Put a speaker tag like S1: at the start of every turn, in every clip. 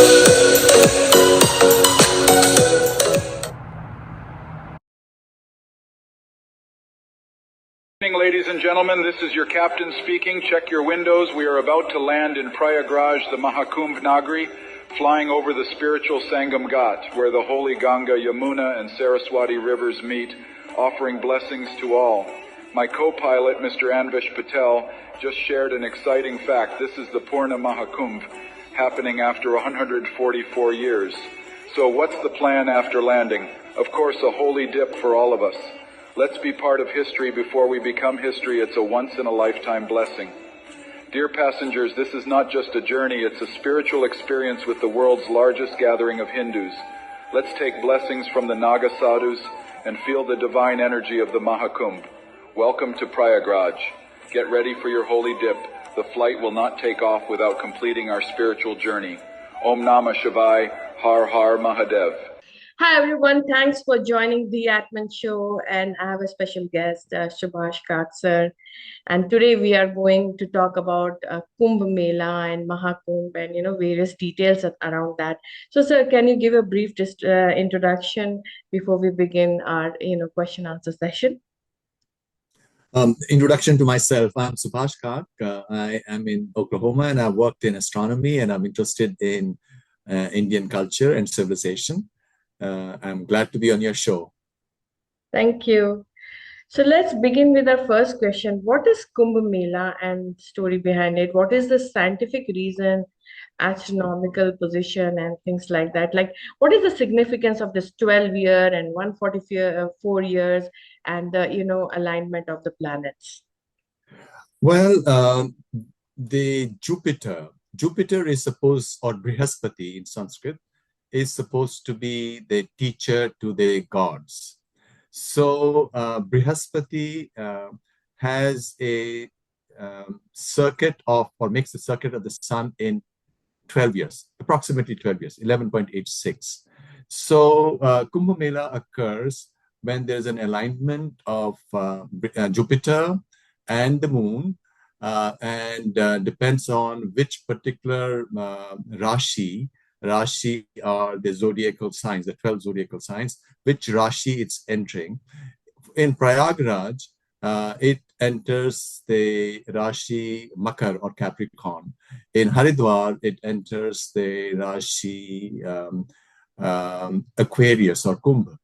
S1: Good evening, ladies and gentlemen. This is your captain speaking. Check your windows. We are about to land in Prayagraj, the Maha Kumbh Nagri, flying over the spiritual Sangam Ghat, where the holy Ganga, Yamuna, and Saraswati rivers meet, offering blessings to all. My co-pilot, Mr. Anvish Patel, just shared an exciting fact. This is the Purna Maha Kumbh, happening after 144 years. So what's the plan after landing? Of course, a holy dip for all of us. Let's be part of history before we become history. It's a once-in-a-lifetime blessing. Dear passengers, this is not just a journey, it's a spiritual experience with the world's largest gathering of Hindus. Let's take blessings from the Naga sadhus and feel the divine energy of the Mahakumbh. Welcome to Prayagraj. Get ready for your holy dip. The flight will not take off without completing our spiritual journey. Om Namah Shivaya, Har Har Mahadev.
S2: Hi everyone, thanks for joining the Atman Show, and I have a special guest, Subhash sir. And today we are going to talk about Kumbh Mela and Mahakumbh and various details around that. So sir, can you give a brief introduction before we begin our question answer session?
S3: Introduction to myself. I'm Subhash. I am in Oklahoma and I've worked in astronomy and I'm interested in Indian culture and civilization. I'm glad to be on your show.
S2: Thank you. So let's begin with our first question. What is Kumbh Mela and story behind it? What is the scientific reason, astronomical position, and things like that? Like, what is the significance of this 12-year and 144 years and the alignment of the planets?
S3: Well, the Jupiter is supposed, or Brihaspati in Sanskrit, is supposed to be the teacher to the gods. So Brihaspati has a circuit of, or makes the circuit of the sun in 12 years, approximately 12 years, 11.86. So Kumbh Mela occurs when there's an alignment of Jupiter and the moon, and depends on which particular Rashi are the zodiacal signs, the 12 zodiacal signs, which Rashi it's entering. In Prayagraj, it enters the Rashi Makar or Capricorn. In Haridwar, it enters the Rashi Aquarius or Kumbh.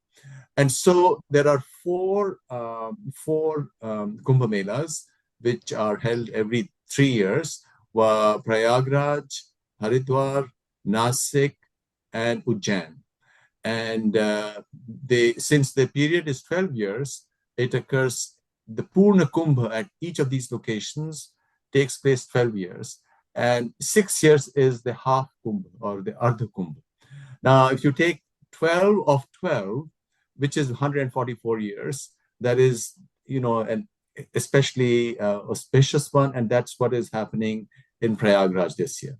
S3: And so there are four Kumbh Melas, which are held every 3 years. Prayagraj, Haridwar, Nasik, and Ujjain. And since the period is 12 years, it occurs, the Purna Kumbh at each of these locations takes place 12 years. And 6 years is the half Kumbh or the Ardha Kumbh. Now, if you take 12 of 12, which is 144 years, that is, an especially auspicious one. And that's what is happening in Prayagraj this year.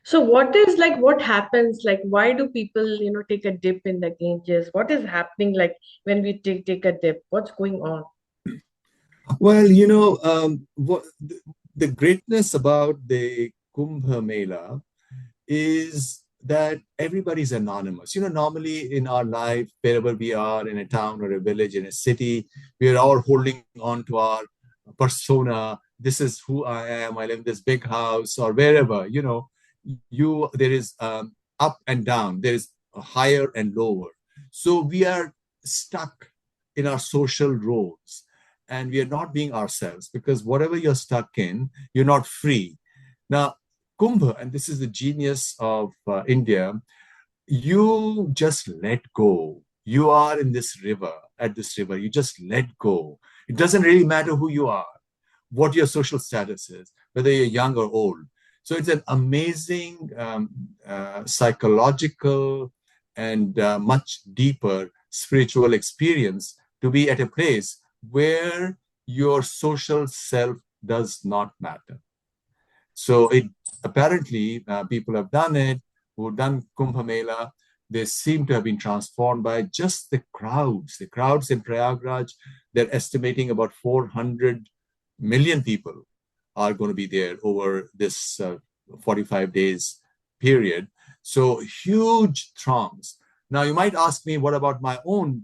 S2: So what happens, like why do people, take a dip in the Ganges? What is happening like when we take a dip? What's going on?
S3: Well, the greatness about the Kumbh Mela is that everybody's anonymous. Normally in our life, wherever we are, in a town or a village, in a city, we are all holding on to our persona. This is who I am. I live in this big house or wherever, there is up and down, there is a higher and lower. So we are stuck in our social roles and we are not being ourselves because whatever you're stuck in, you're not free. Now, Kumbh, and this is the genius of India, you just let go. You are in this river, at this river, you just let go. It doesn't really matter who you are, what your social status is, whether you're young or old. So it's an amazing psychological and much deeper spiritual experience to be at a place where your social self does not matter. So it apparently people have done it, who've done Kumbh Mela. They seem to have been transformed by just the crowds. The crowds in Prayagraj, they're estimating about 400 million people are going to be there over this 45 days period. So huge throngs. Now, you might ask me, what about my own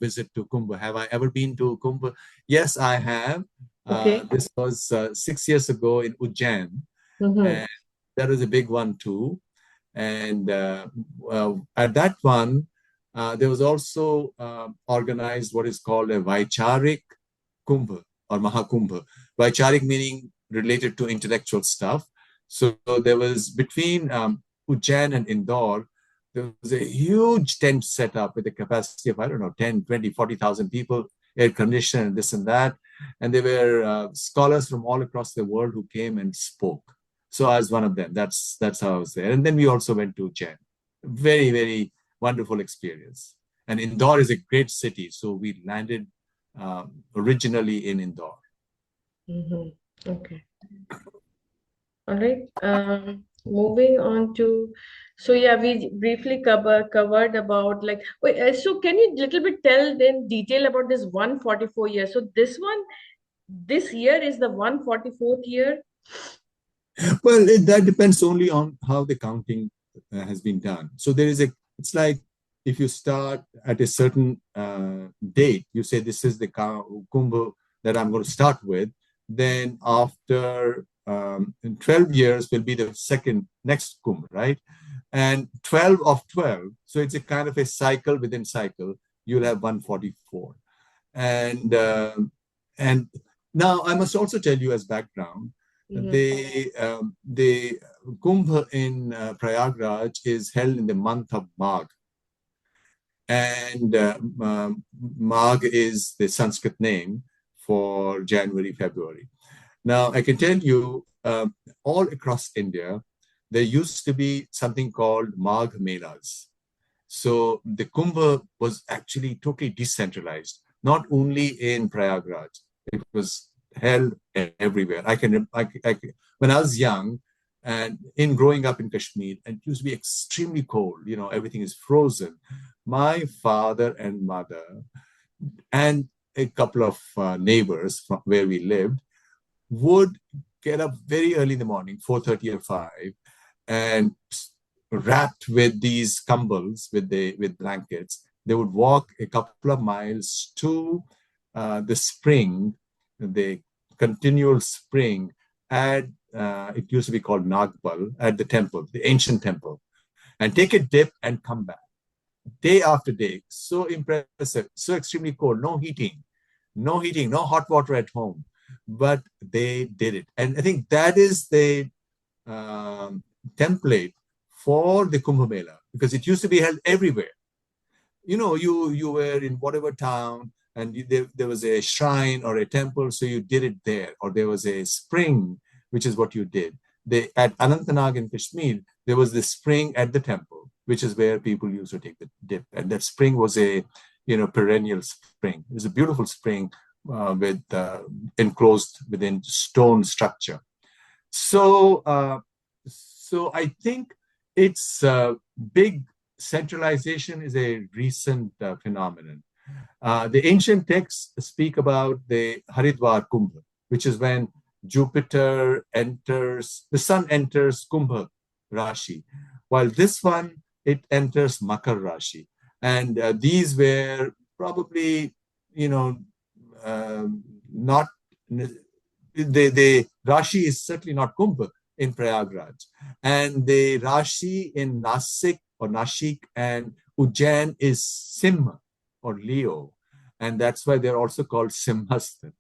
S3: visit to Kumbh? Have I ever been to Kumbh? Yes, I have.
S2: Okay.
S3: This was 6 years ago in Ujjain,
S2: Mm-hmm.
S3: and that was a big one too. And at that one, there was also organized what is called a Vaicharik Kumbh or Mahakumbh. Vaicharik meaning related to intellectual stuff. So there was between Ujjain and Indore, there was a huge tent set up with a capacity of, I don't know, 10, 20, 40,000 people, air conditioned, and this and that. And there were scholars from all across the world who came and spoke. So I was one of them. That's how I was there. And then we also went to Ujjain. Very, very wonderful experience. And Indore is a great city. So we landed originally in Indore.
S2: Mm-hmm. Okay. All right. Moving on to, so yeah, we briefly covered about like, wait, so can you little bit tell then detail about this 144 year? So this year is the 144th year.
S3: Well, that depends only on how the counting has been done. So it's like if you start at a certain date, you say this is the Kumbh that I'm going to start with. Then after 12 years will be the next Kumbh, right? And 12 of 12. So it's a kind of a cycle within cycle. You'll have 144. And and now I must also tell you as background,
S2: Mm-hmm.
S3: the Kumbh in Prayagraj is held in the month of Magh, and Magh is the Sanskrit name for January, February. Now I can tell you, all across India, there used to be something called Magh Melas. So the Kumbh was actually totally decentralized, not only in Prayagraj. It was held everywhere. When I was young and in growing up in Kashmir, and it used to be extremely cold, everything is frozen. My father and mother and a couple of neighbors from where we lived would get up very early in the morning, 4:30 or 5, and wrapped with these kumbles with blankets. They would walk a couple of miles to the spring, the continual spring at it used to be called Nagpal, at the temple, the ancient temple, and take a dip and come back day after day. So impressive, so extremely cold, no heating, no hot water at home, but they did it. And I think that is the template for the Kumbh Mela, because it used to be held everywhere. You were in whatever town, and there was a shrine or a temple, so you did it there, or there was a spring, which is what you did. At Anantnag in Kashmir, there was this spring at the temple, which is where people used to take the dip, and that spring was a perennial spring. It was a beautiful spring with enclosed within stone structure. So So I think it's big centralization is a recent phenomenon. The ancient texts speak about the Haridwar Kumbh, which is when Jupiter enters, the sun enters Kumbh Rashi, while this one, it enters Makar Rashi. And these were probably, you know, not, the Rashi is certainly not Kumbh in Prayagraj. And the Rashi in Nasik or Nashik and Ujjain is Simha or Leo. And that's why they're also called Simhastan.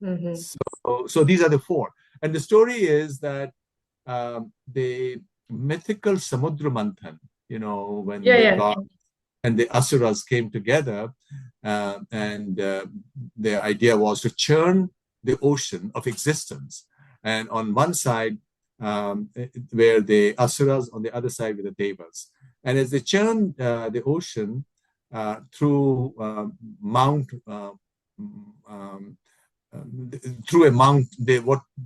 S2: Mm-hmm.
S3: So these are the four. And the story is that the mythical Samudra Manthan, when
S2: Yeah,
S3: the
S2: yeah.
S3: gods and the Asuras came together, and the idea was to churn the ocean of existence. And on one side, were the Asuras, on the other side were the Devas. And as they churned the ocean through Mount, through a mount,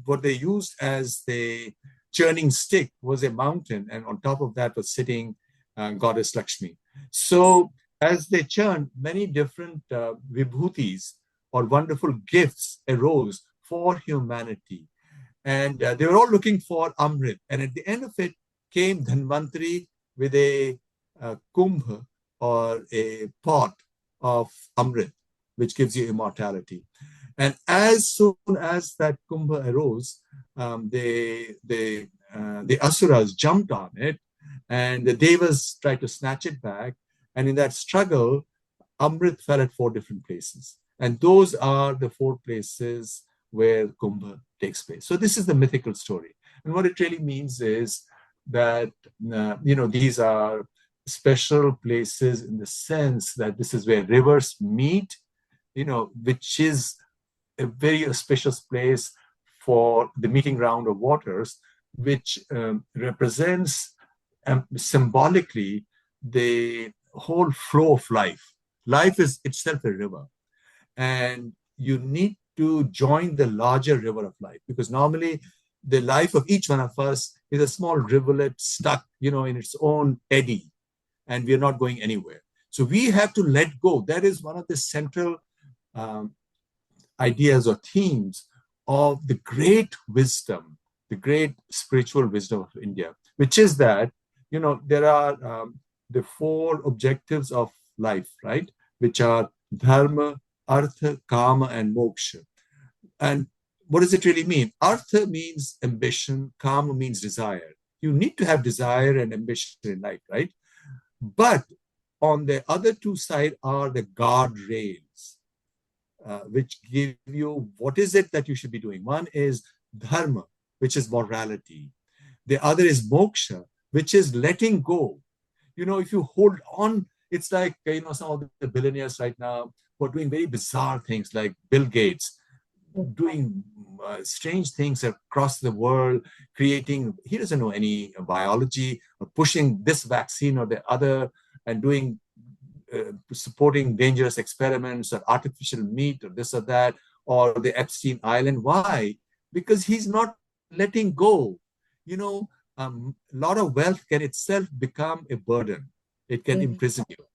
S3: what they used as the churning stick was a mountain, and on top of that was sitting goddess Lakshmi. So as they churned, many different vibhutis or wonderful gifts arose for humanity. And they were all looking for Amrit. And at the end of it came Dhanvantari with a kumbh or a pot of Amrit, which gives you immortality. And as soon as that kumbh arose, the asuras jumped on it, and the devas tried to snatch it back. And in that struggle, Amrit fell at 4 different places. And those are the 4 places where Kumbh takes place. So this is the mythical story. And what it really means is that, these are special places in the sense that this is where rivers meet, which is a very auspicious place for the meeting ground of waters, which represents symbolically the whole flow of life. Life is itself a river, and you need to join the larger river of life, because normally the life of each one of us is a small rivulet stuck, in its own eddy, and we are not going anywhere. So we have to let go. That is one of the central ideas or themes of the great wisdom, the great spiritual wisdom of India, which is that, there are the 4 objectives of life, right? Which are dharma, artha, kama, and moksha. And what does it really mean? Artha means ambition, kama means desire. You need to have desire and ambition in life, right? But on the other 2 sides are the guardrails, which give you what is it that you should be doing. One is dharma, which is morality. The other is moksha, which is letting go. If you hold on, it's like, some of the billionaires right now who are doing very bizarre things, like Bill Gates, doing strange things across the world, he doesn't know any biology, or pushing this vaccine or the other, and doing supporting dangerous experiments or artificial meat or this or that, or the Epstein Island. Why? Because he's not letting go. A lot of wealth can itself become a burden. It can imprison you.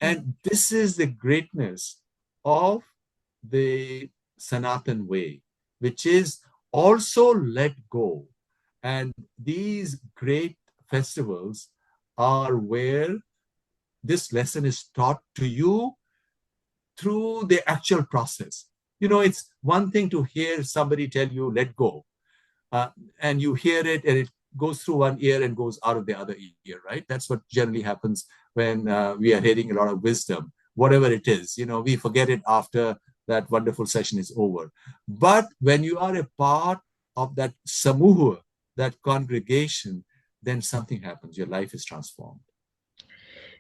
S3: And this is the greatness of the Sanatan way, which is also let go. And these great festivals are where this lesson is taught to you through the actual process. It's one thing to hear somebody tell you, let go, and you hear it and it goes through one ear and goes out of the other ear, right? That's what generally happens when we are hearing a lot of wisdom, whatever it is. We forget it after that wonderful session is over. But when you are a part of that samuha, that congregation, then something happens. Your life is transformed.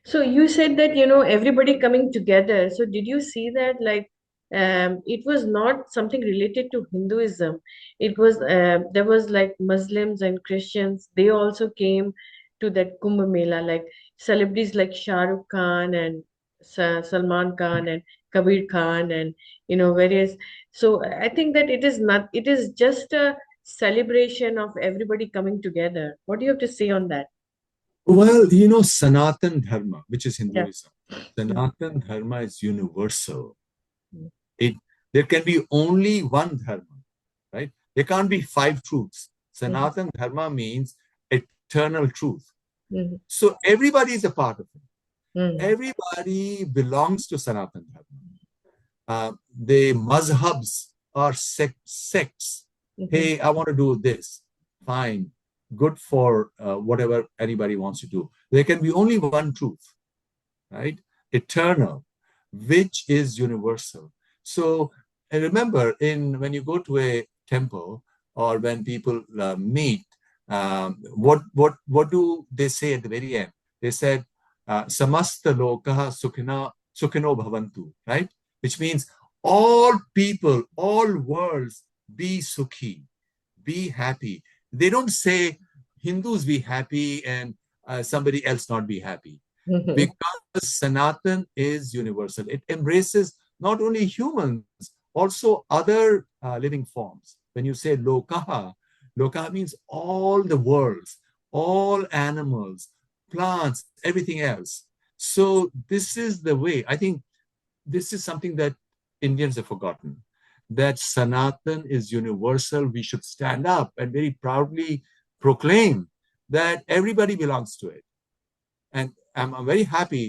S2: So you said that, everybody coming together. So did you see that, like, it was not something related to Hinduism. It was, there was like Muslims and Christians. They also came to that Kumbh Mela, like celebrities like Shah Rukh Khan and Salman Khan and Kabir Khan and, various. So I think that it is not, it is just a celebration of everybody coming together. What do you have to say on that?
S3: Well, Sanatan Dharma, which is
S2: Yeah.
S3: Hinduism, Sanatan Dharma is universal.
S2: Mm.
S3: It There can be only one dharma, right? There can't be five truths. Sanatan Dharma means eternal truth.
S2: Mhm.
S3: So everybody is a part of it.
S2: Mhm.
S3: Everybody belongs to Sanatan Dharma. The mazhabs are sects.
S2: Mhm.
S3: Hey, I want to do this. Fine. Good for whatever anybody wants to do. There can be only one truth, right? Eternal, which is universal. So, and remember, when you go to a temple or when people meet, what do they say at the very end? They said, "Samasta lokaha sukhino bhavantu," right? Which means all people, all worlds, be sukhi, be happy. They don't say Hindus be happy and somebody else not be happy,
S2: Mhm.
S3: because Sanatan is universal. It embraces not only humans, also other living forms. When you say lokaha, lokaha means all the worlds, all animals, plants, everything else. So this is the way. I think this is something that Indians have forgotten. That Sanatan is universal. We should stand up and very proudly proclaim that everybody belongs to it. And I'm very happy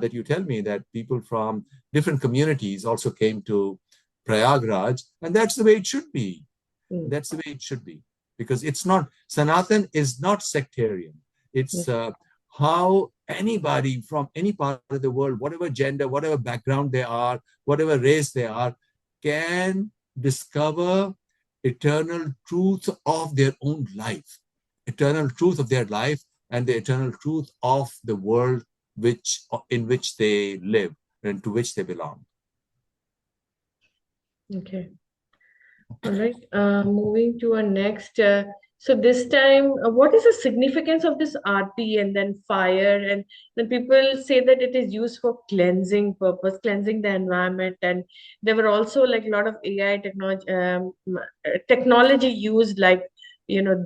S3: that you tell me that people from different communities also came to Prayagraj, and that's the way it should be.
S2: Mhm.
S3: That's the way it should be, because it's not, Sanatan is not sectarian. It's how anybody from any part of the world, whatever gender, whatever background they are, whatever race they are, can discover eternal truth of their own life, eternal truth of their life, and the eternal truth of the world in which they live and to which they belong.
S2: Okay. All right. Moving to our next. So this time, what is the significance of this aarti and then fire? And then people say that it is used for cleansing purpose, cleansing the environment. And there were also like a lot of AI technology used, like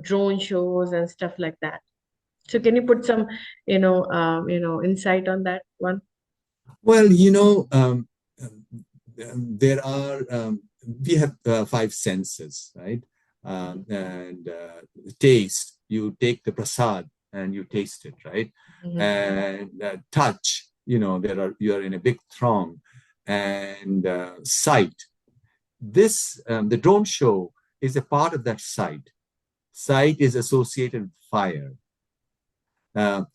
S2: drone shows and stuff like that. So can you put some insight on that one?
S3: Well, there are, we have five senses, right? And taste, you take the prasad and you taste it, right?
S2: Mhm.
S3: And touch, you are in a big throng, and sight. The drone show is a part of that sight. Sight is associated with fire. Uh,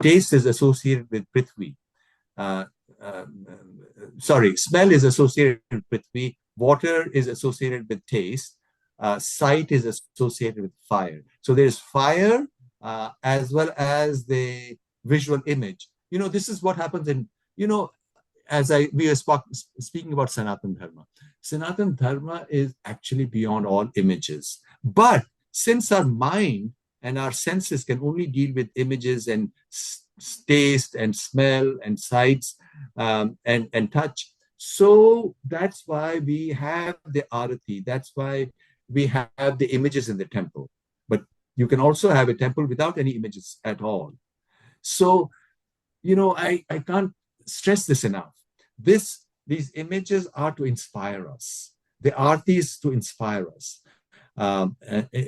S3: Taste is associated with Prithvi. Uh, Sorry, smell is associated with Prithvi. Water is associated with taste. Sight is associated with fire. So there's fire as well as the visual image. This is what happens as we were speaking about Sanatan Dharma. Sanatan Dharma is actually beyond all images. But since our mind and our senses can only deal with images and taste and smell and sights, and touch, so that's why we have the arati. That's why we have the images in the temple. But you can also have a temple without any images at all. So I can't stress this enough. These images are to inspire us. The arti is to inspire us,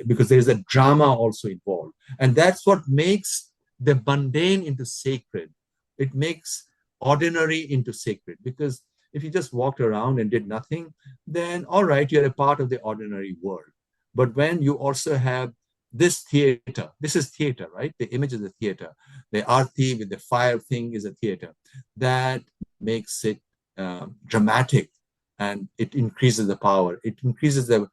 S3: because there is a drama also involved, and that's what makes the mundane into sacred. It makes ordinary into sacred, because if you just walked around and did nothing, then all right, you're a part of the ordinary world. But when you also have this is theater, right? The image is a theater. The arti with the fire thing is a theater. That makes it dramatic, and it increases the power. It increases the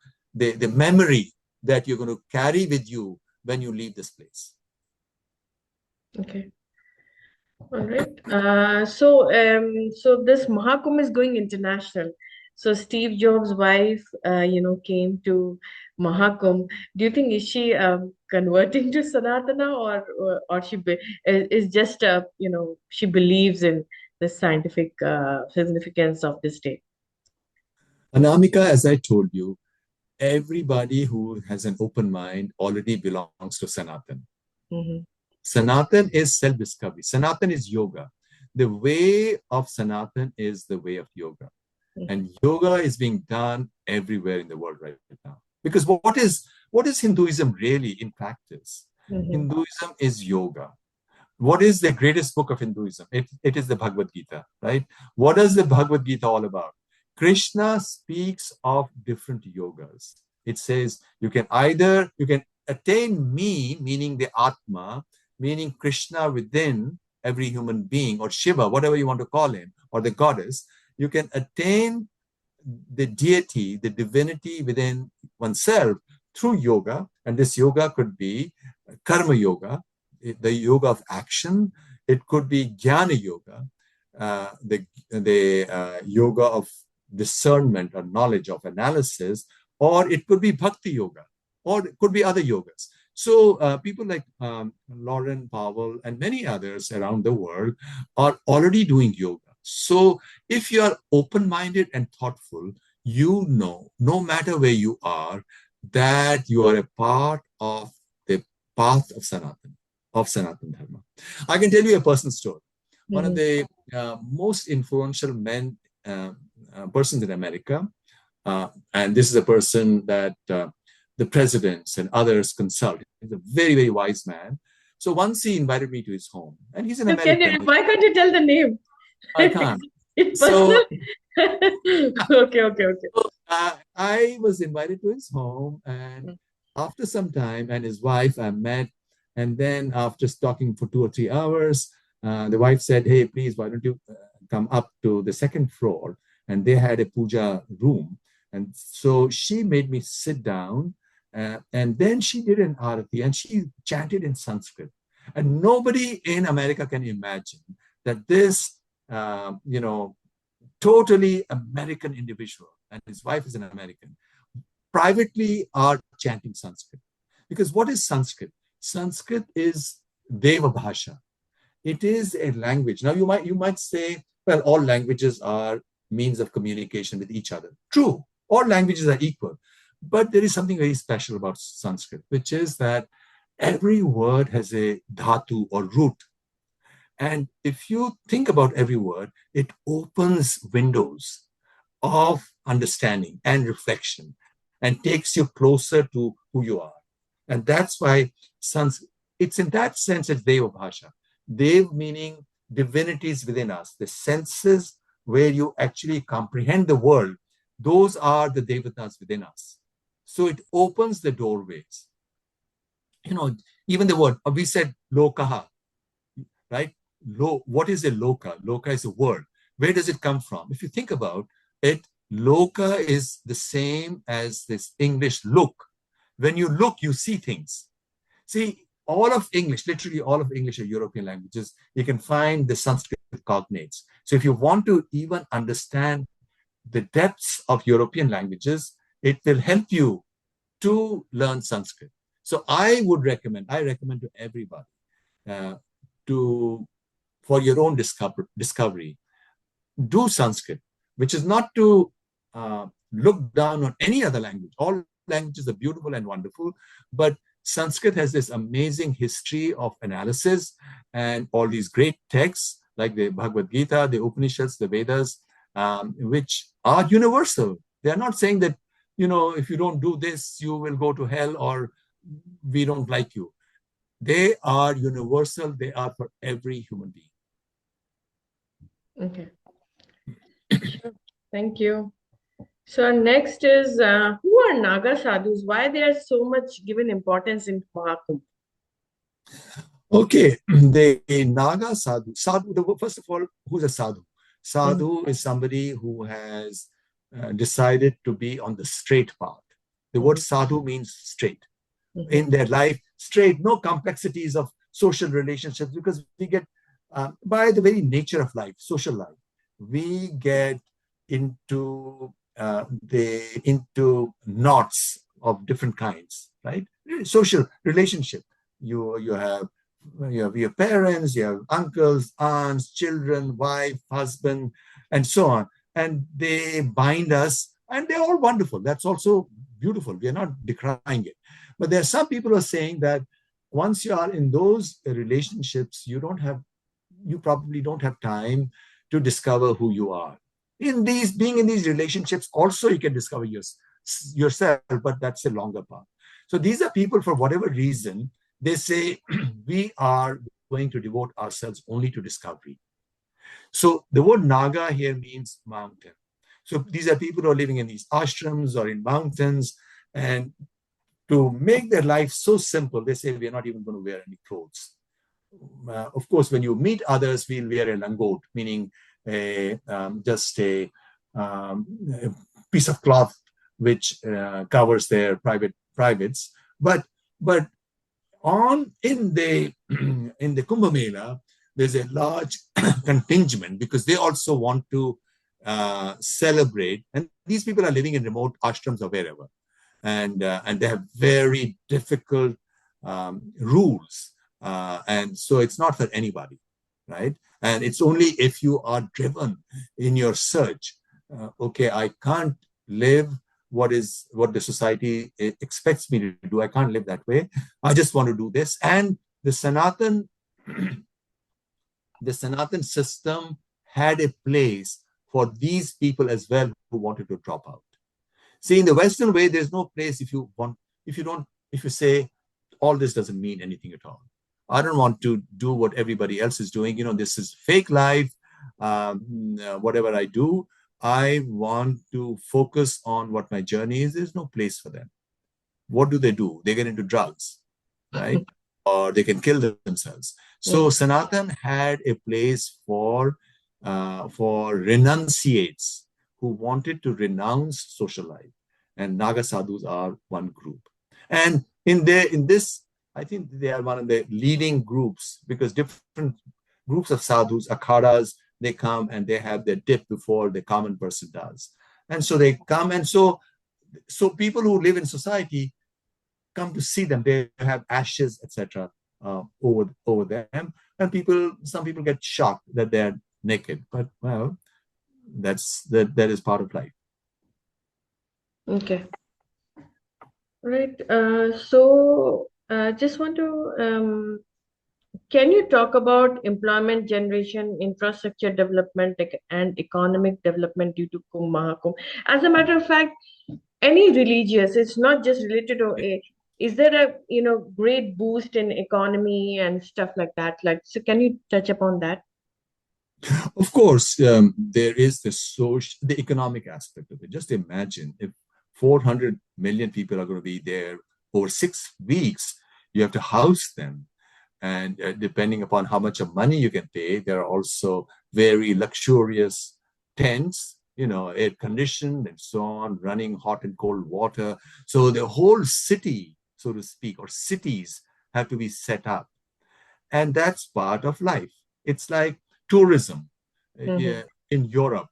S3: memory that you're going to carry with you when you leave this place.
S2: Okay. All right. So this Mahakumbh is going international. So Steve Jobs' wife, came to Mahakumbh. Do you think is she converting to Sanatana, or is just she believes in the scientific significance of this day?
S3: Anamika, as I told you, everybody who has an open mind already belongs to Sanatan.
S2: Mm-hmm.
S3: Sanatan is self-discovery. Sanatan is yoga. The way of Sanatan is the way of yoga. And yoga is being done everywhere in the world right now. Because what is Hinduism really in practice?
S2: Mm-hmm.
S3: Hinduism is yoga. What is the greatest book of Hinduism? It is the Bhagavad Gita, right? What is the Bhagavad Gita all about? Krishna speaks of different yogas. It says you can attain me, meaning the Atma, meaning Krishna within every human being, or Shiva, whatever you want to call him, or the goddess. You can attain the deity, the divinity within oneself through yoga. And this yoga could be karma yoga, the yoga of action. It could be jnana yoga, the yoga of discernment or knowledge of analysis, or it could be bhakti yoga, or it could be other yogas. So people like Lauren Powell and many others around the world are already doing yoga. So if you are open-minded and thoughtful, you know, no matter where you are, that you are a part of the path of Sanatan Dharma. I can tell you a personal story. Mm-hmm. One of the most influential persons in America, and this is a person that the presidents and others consult. He's a very, very wise man. So once he invited me to his home, and he's an American.
S2: Why can't you tell the name?
S3: I can't.
S2: It's personal. Okay.
S3: So, I was invited to his home, and after some time, and his wife, I met, and then after talking for 2 or 3 hours, the wife said, "Hey, please, why don't you come up to the second floor?" And they had a puja room, and so she made me sit down, and then she did an arati, and she chanted in Sanskrit, and nobody in America can imagine that this. Totally American individual, and his wife is an American, privately are chanting Sanskrit. Because what is Sanskrit? Sanskrit is Deva Bhasha. It is a language. Now you might say, well, all languages are means of communication with each other. True, all languages are equal. But there is something very special about Sanskrit, which is that every word has a dhatu or root. And if you think about every word, it opens windows of understanding and reflection and takes you closer to who you are. And that's why it's in that sense it's Deva Bhasha. Dev meaning divinities within us, the senses where you actually comprehend the world. Those are the Devatas within us. So it opens the doorways. Even the word, we said lokaha, right? What is a loka? Loka is a word. Where does it come from? If you think about it, loka is the same as this English look. When you look, you see things. See, all of English, literally all of English are European languages. You can find the Sanskrit cognates. So if you want to even understand the depths of European languages, it will help you to learn Sanskrit. So I recommend to everybody for your own discovery, do Sanskrit, which is not to look down on any other language. All languages are beautiful and wonderful, but Sanskrit has this amazing history of analysis and all these great texts like the Bhagavad Gita, the Upanishads, the Vedas, which are universal. They are not saying that, if you don't do this, you will go to hell or we don't like you. They are universal. They are for every human being.
S2: Okay. Thank you. So next is, who are Naga sadhus? Why they are so much given importance in Mahakumbh?
S3: Okay, the Naga sadhu. First of all, who's a sadhu? Sadhu is somebody who has decided to be on the straight path. The word sadhu means straight. In their life, straight, no complexities of social relationships, because we get, by the very nature of life, social life, we get into knots of different kinds, right? Social relationship. You have your parents, you have uncles, aunts, children, wife, husband, and so on. And they bind us, and they're all wonderful. That's also beautiful. We are not decrying it. But there are some people who are saying that once you are in those relationships, you probably don't have time to discover who you are. Being in these relationships, also you can discover yourself, but that's a longer path. So these are people, for whatever reason, they say, we are going to devote ourselves only to discovery. So the word Naga here means mountain. So these are people who are living in these ashrams or in mountains, and to make their life so simple, they say, we are not even going to wear any clothes. Of course, when you meet others, we'll wear a langot, meaning just a piece of cloth which covers their privates. But in the Kumbh Mela, there's a large contingent because they also want to celebrate. And these people are living in remote ashrams or wherever, and they have very difficult rules, and so it's not for anybody, right? And it's only if you are driven in your search. Okay, I can't live what the society expects me to do. I can't live that way. I just want to do this. And the Sanatan system had a place for these people as well who wanted to drop out. See, in the Western way, there's no place if you say all this doesn't mean anything at all. I don't want to do what everybody else is doing. This is fake life. Whatever I do, I want to focus on what my journey is. There's no place for them. What do? They get into drugs, right? Or they can kill themselves. So Sanatan had a place for renunciates who wanted to renounce social life, and Naga sadhus are one group. And in this, I think they are one of the leading groups, because different groups of sadhus, akhadas, they come and they have their dip before the common person does. And so they come, and so people who live in society come to see them. They have ashes, etc., over them, and some people get shocked that they're naked. But well, that is part of life.
S2: Okay. Right. So just want to can you talk about employment generation, infrastructure development, and economic development due to Kumbh Mahakumbh? As a matter of fact, any religious, it's not just related to is there a great boost in economy and stuff like that? So can you touch upon that?
S3: Of course, there is the economic aspect of it. Just imagine if 400 million people are going to be there over 6 weeks. You have to house them. And depending upon how much of money you can pay, there are also very luxurious tents, air conditioned and so on, running hot and cold water. So the whole city, so to speak, or cities have to be set up. And that's part of life. It's like tourism. In Europe.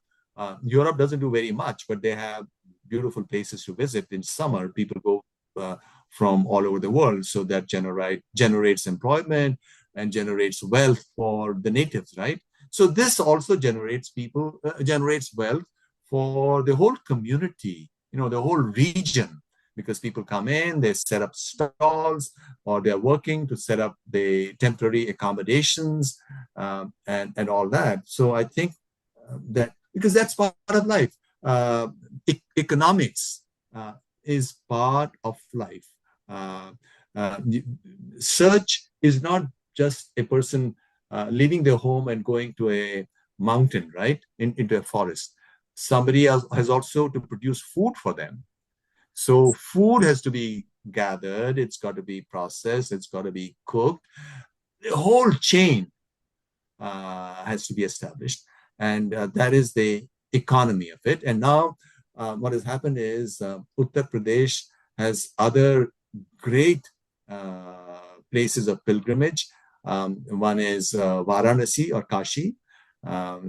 S3: Europe doesn't do very much, but they have beautiful places to visit. In summer, people go from all over the world. So that generates employment and generates wealth for the natives, right? So this also generates wealth for the whole community, the whole region, because people come in, they set up stalls, or they're working to set up the temporary accommodations and all that. So I think that, because that's part of life, economics is part of life. Search is not just a person leaving their home and going to a mountain, right, into a forest. Somebody else has also to produce food for them. So food has to be gathered, it's got to be processed, it's got to be cooked. The whole chain has to be established, and that is the economy of it. And now what has happened is Uttar Pradesh has other great places of pilgrimage. One is Varanasi or Kashi,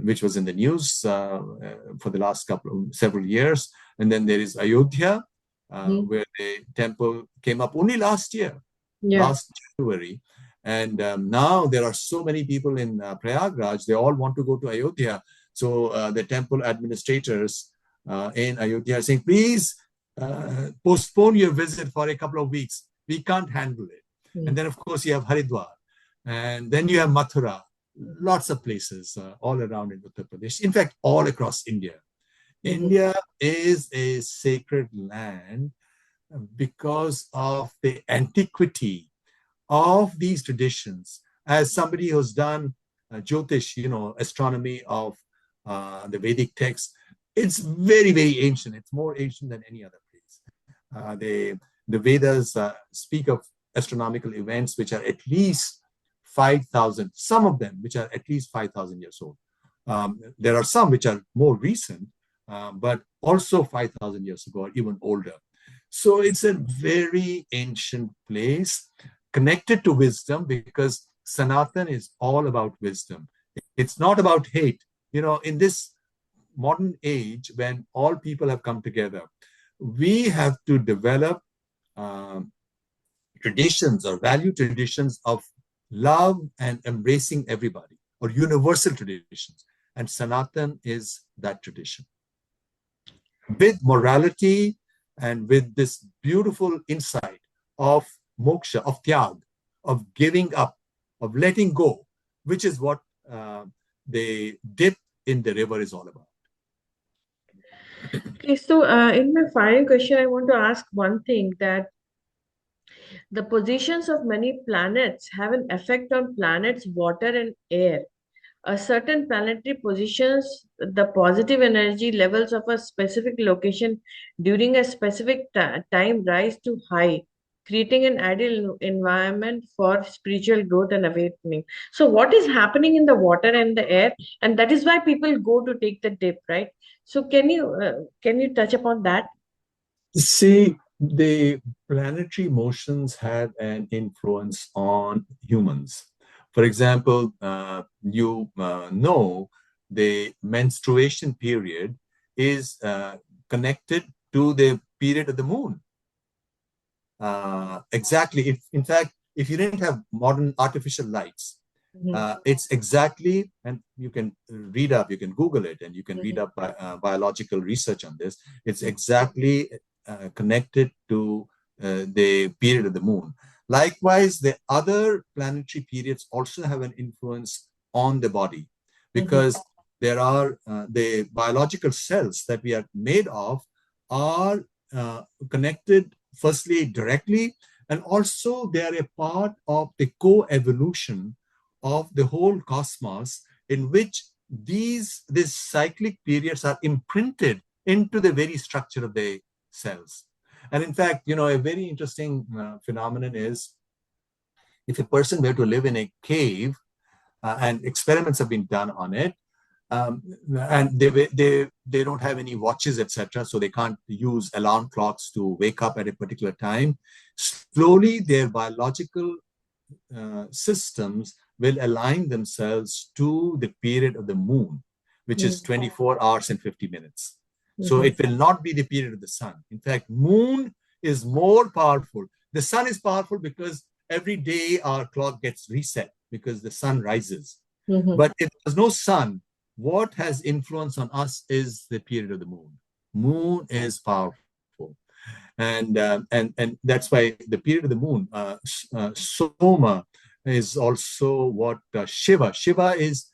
S3: which was in the news for the last several years. And then there is Ayodhya, where the temple came up only last January. And now there are so many people in Prayagraj, they all want to go to Ayodhya. So the temple administrators in Ayodhya are saying, please postpone your visit for a couple of weeks. We can't handle it.
S2: Mm.
S3: And then, of course, you have Haridwar. And then you have Mathura. Lots of places all around in Uttar Pradesh. In fact, all across India. India is a sacred land because of the antiquity of these traditions. As somebody who's done Jyotish, astronomy of the Vedic text, it's very, very ancient. It's more ancient than any other place. The Vedas speak of astronomical events which are at least 5,000, some of them which are at least 5,000 years old. There are some which are more recent, but also 5,000 years ago or even older. So it's a very ancient place connected to wisdom because Sanatan is all about wisdom. It's not about hate. In this modern age, when all people have come together, we have to develop traditions or value traditions of love and embracing everybody, or universal traditions. And Sanatan is that tradition. With morality and with this beautiful insight of moksha, of tyag, of giving up, of letting go, which is what the dip in the river is all about.
S2: Okay, so in my final question, I want to ask one thing, that the positions of many planets have an effect on planets' water and air. A certain planetary positions the positive energy levels of a specific location during a specific time rise to high, creating an ideal environment for spiritual growth and awakening. So, what is happening in the water and the air, and that is why people go to take the dip, right? So, can you touch upon that?
S3: See, the planetary motions have an influence on humans. For example, you know the menstruation period is connected to the period of the moon. Exactly. In fact, if you didn't have modern artificial lights, it's exactly, and you can read up, you can Google it, and you can read up biological research on this. It's exactly connected to the period of the moon. Likewise, the other planetary periods also have an influence on the body because there are the biological cells that we are made of are connected firstly directly, and also they are a part of the co-evolution of the whole cosmos, in which these cyclic periods are imprinted into the very structure of the cells. And in fact, a very interesting phenomenon is if a person were to live in a cave, and experiments have been done on it, and they don't have any watches, etc., so they can't use alarm clocks to wake up at a particular time. Slowly, their biological systems will align themselves to the period of the moon, which is 24 hours and 50 minutes. So it will not be the period of the sun. In fact, moon is more powerful. The sun is powerful because every day our clock gets reset because the sun rises. But if there's no sun, what has influence on us is the period of the moon. Moon is powerful. And that's why the period of the moon, Soma, is also what Shiva is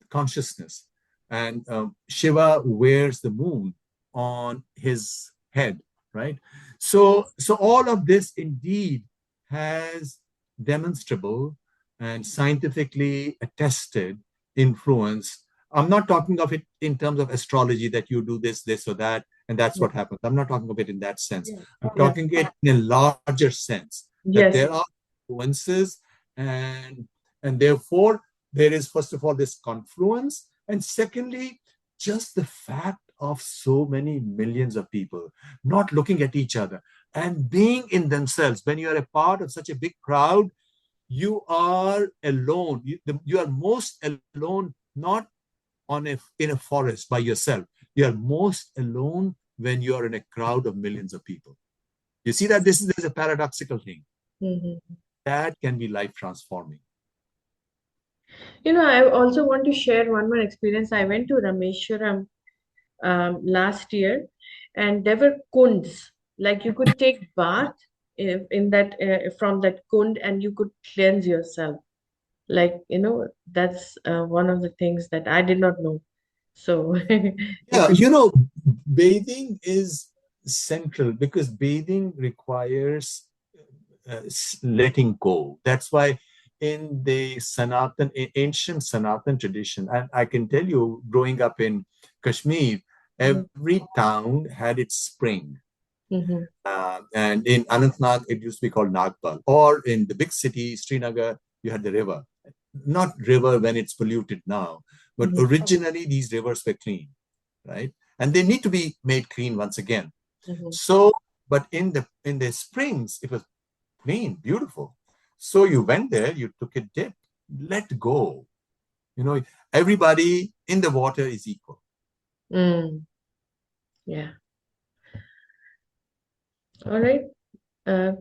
S3: consciousness, and Shiva wears the moon on his head, right? So all of this indeed has demonstrable and scientifically attested influence. I'm not talking of it in terms of astrology that you do this or that, and that's what happens. I'm not talking of it in that sense. I'm talking it in a larger sense, that there are influences, and therefore there is, first of all, this confluence, and secondly, just the fact of so many millions of people not looking at each other and being in themselves. When you are a part of such a big crowd, you are alone. You are most alone, not in a forest by yourself. You are most alone when you are in a crowd of millions of people. You see that there's a paradoxical thing. That can be life transforming.
S2: I also want to share one more experience. I went to Rameshwaram last year, and there were kunds. Like you could take bath in that from that kund and you could cleanse yourself. Like, that's one of the things that I did not know. So you
S3: Yeah,
S2: could.
S3: bathing is central because bathing requires letting go. That's why in the ancient Sanatan tradition, and I can tell you, growing up in Kashmir, every town had its spring.
S2: Mhm,
S3: And in Anantnag, it used to be called Nagpal. Or in the big city, Srinagar, you had the river. Not river when it's polluted now, but
S2: mhm,
S3: originally these rivers were clean, right? And they need to be made clean once again.
S2: mhm,
S3: So, but in the springs, it was clean, beautiful. So you went there, you took a dip, let go. You know, everybody in the water is equal.
S2: mm, yeah. All right.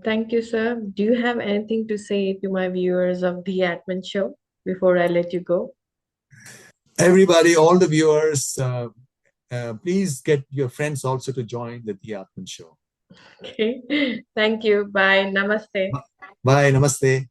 S2: Thank you, sir. Do you have anything to say to my viewers of the Atman Show before I let you go?
S3: Everybody, all the viewers, please get your friends also to join the Atman Show.
S2: Okay. Thank you. Bye. Namaste.
S3: Bye, namaste.